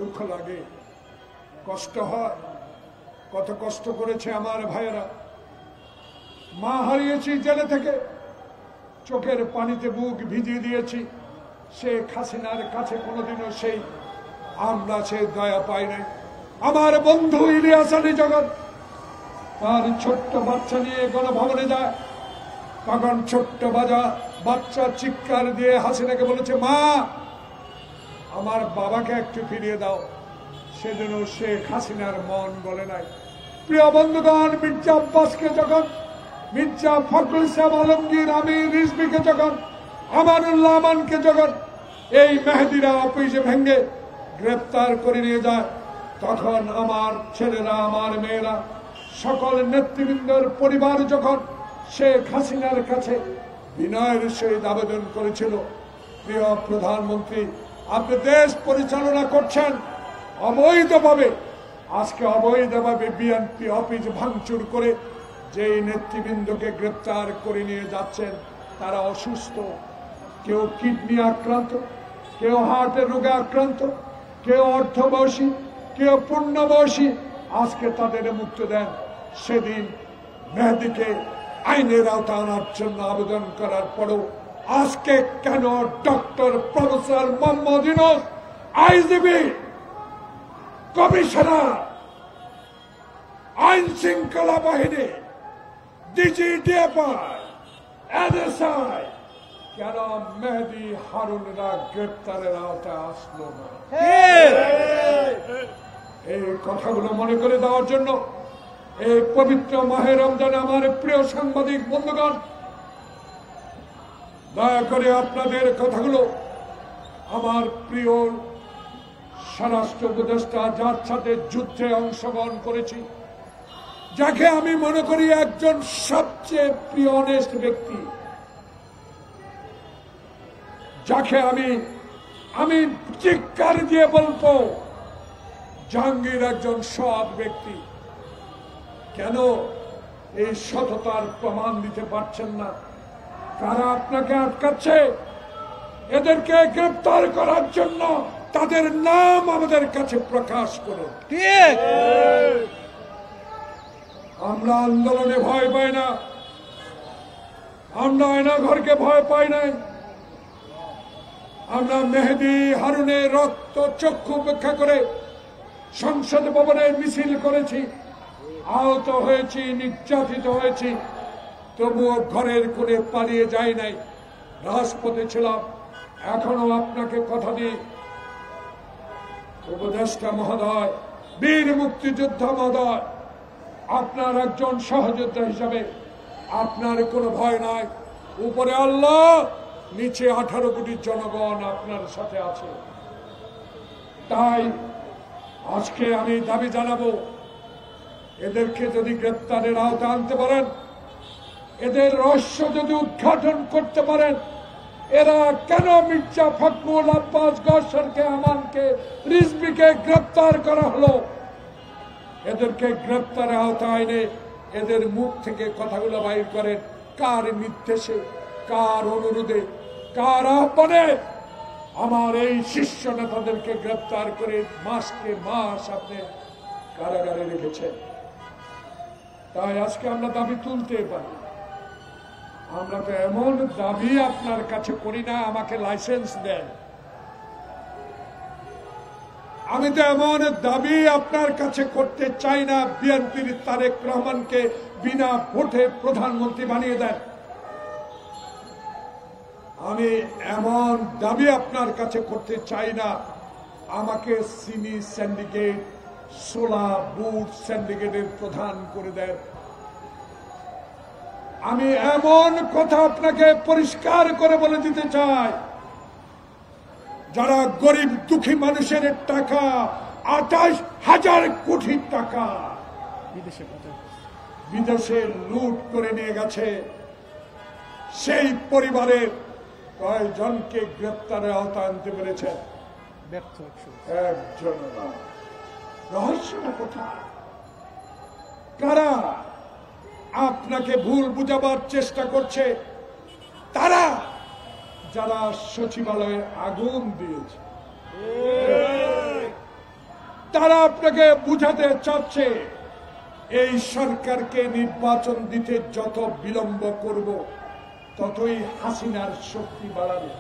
দুঃখ লাগে, কষ্ট হয়। কত কষ্ট করেছে আমার ভাইয়েরা। মা হারিয়েছি জেলে থেকে, চোখের পানিতে বুক ভিজিয়ে দিয়েছি। শেখ হাসিনার কাছে কোনোদিনও সেই আমরা সে দয়া পাই নাই। আমার বন্ধু ইলিয়াস আলী জগৎ তার ছোট্ট বাচ্চা নিয়ে গণভবনে যায়, তখন ছোট্ট বাচ্চা চিৎকার দিয়ে হাসিনাকে বলেছে, মা আমার বাবাকে একটু ফিরিয়ে দাও। সেজন্য শেখ হাসিনার মন গলে নাই। প্রিয় বন্ধুগণ, মির্জা আব্বাসকে যখন, মির্জা ফখরুল ইসলাম আলমগীর, আমির রিজভীকে যখন, আমানুল্লাহ আমানকে যখন এই মেহেদিরা অফিসে ভেঙে গ্রেপ্তার করে নিয়ে যায়, তখন আমার ছেলেরা, আমার মেয়েরা, সকল নেতৃবৃন্দের পরিবার যখন শেখ হাসিনার কাছে বিনয়ের সহিত আবেদন করেছিল, প্রিয় প্রধানমন্ত্রী আপনি দেশ পরিচালনা করছেন অবৈধভাবে, আজকে অবৈধভাবে বিএনপি অফিস ভাঙচুর করে যেই নেতৃবৃন্দকে গ্রেপ্তার করে নিয়ে যাচ্ছেন তারা অসুস্থ, কেউ কিডনি আক্রান্ত, কেউ হার্টের রোগে আক্রান্ত, কেউ অর্ধবয়সী, কেউ পূর্ণবয়সী, আজকে তাদের মুক্ত দেন। সেদিন মেহেদীকে আইনের আওতা আনার জন্য আবেদন করার পরেও আজকে কেন doctor professor Mohammad Yunus, IGP, commissioner, আইন শৃঙ্খলা বাহিনী, ডিজিডিএফআই, এনএসআই, কেন মেহেদী হারুনরা গ্রেপ্তারের আওতায় আসলো না? এই কথাগুলো মনে করে দেওয়ার জন্য এই পবিত্র মাহে রমজানে আমার প্রিয় সাংবাদিক বন্ধুগণ, দয়া করে আপনাদের কথাগুলো আমার প্রিয় স্বরাষ্ট্র উপদেষ্টা, যার সাথে যুদ্ধে অংশগ্রহণ করেছি, যাকে আমি মনে করি একজন সবচেয়ে প্রিয় অনেস্ট ব্যক্তি, যাকে আমি চিৎকার দিয়ে বলবো জাহাঙ্গীর একজন সৎ ব্যক্তি, কেন এই সততার প্রমাণ দিতে পারছেন না? কারা আপনাকে আটকাচ্ছে? এদেরকে গ্রেপ্তার করার জন্য তাদের নাম আমাদের কাছে প্রকাশ করুন। আমরা আন্দোলনে ভয় পাই না, আমরা আয়নাঘরকে ভয় পাই নাই, আমরা মেহেদী হারুনের রক্ত চক্ষু উপেক্ষা করে সংসদ ভবনে মিছিল করেছি, আহত হয়েছি, নির্যাতিত হয়েছি, তবুও ঘরের কোণে পালিয়ে যাই নাই, রাজপথে ছিলাম। এখনো আপনাকে কথা দিই, উপদেষ্টা মহোদয়, বীর মুক্তিযোদ্ধা মহোদয়, আপনার একজন সহযোদ্ধা হিসাবে আপনার কোনো ভয় নাই। উপরে আল্লাহ, নিচে 18 কোটি জনগণ আপনার সাথে আছে। তাই আজকে আমি দাবি জানাবো, এদেরকে যদি গ্রেপ্তারের আওতায় আনতে পারেন, এদের রহস্য যদি উদ্ঘাটন করতে পারেন, এরা কেন মির্জা ফখরুল, আব্বাস, গওহরকে, আমানকে, রিজভীকে গ্রেপ্তার করা হলো, এদেরকে গ্রেপ্তারের আওতায় এনে এদের মুখ থেকে কথাগুলো বাইর করেন। কার নির্দেশে, কার অনুরোধে, কার আহ্বানে আমার এই শীর্ষ নেতাদেরকে গ্রেপ্তার করে মাসকে মাস আপনি কারাগারে রেখেছেন? তাই আজকে আমরা দাবি তুলতে পারি। আমরা তো এমন দাবি আপনার কাছে করি না আমাকে লাইসেন্স দেন, আমি তো এমন দাবি আপনার কাছে করতে চাই না বিএনপির তারেক রহমানকে বিনা ভোটে প্রধানমন্ত্রী বানিয়ে দেন। আমি এমন দাবি আপনার কাছে করতে চাই না আমাকে সিমি সিন্ডিকেট, সোলা বুট সিন্ডিকেটের প্রধান করে দেন। আমি এমন কথা আপনাকে পরিষ্কার করে বলে দিতে চাই, যারা গরিব দুঃখী মানুষের টাকা 28,000 কোটি টাকা বিদেশে লুট করে নিয়ে গেছে, সেই পরিবারের কয়জনকে গ্রেপ্তারের আওতায় আনতে পেরেছেন? একজন না। রহস্যটা কোথায়? কারা আপনাকে ভুল বুঝাবার চেষ্টা করছে? তারা যারা সচিবালয়ে আগুন দিয়েছে, তারা আপনাকে বুঝাতে চাচ্ছে এই সরকারকে নির্বাচন দিতে যত বিলম্ব করব ততই হাসিনার শক্তি বাড়াবে।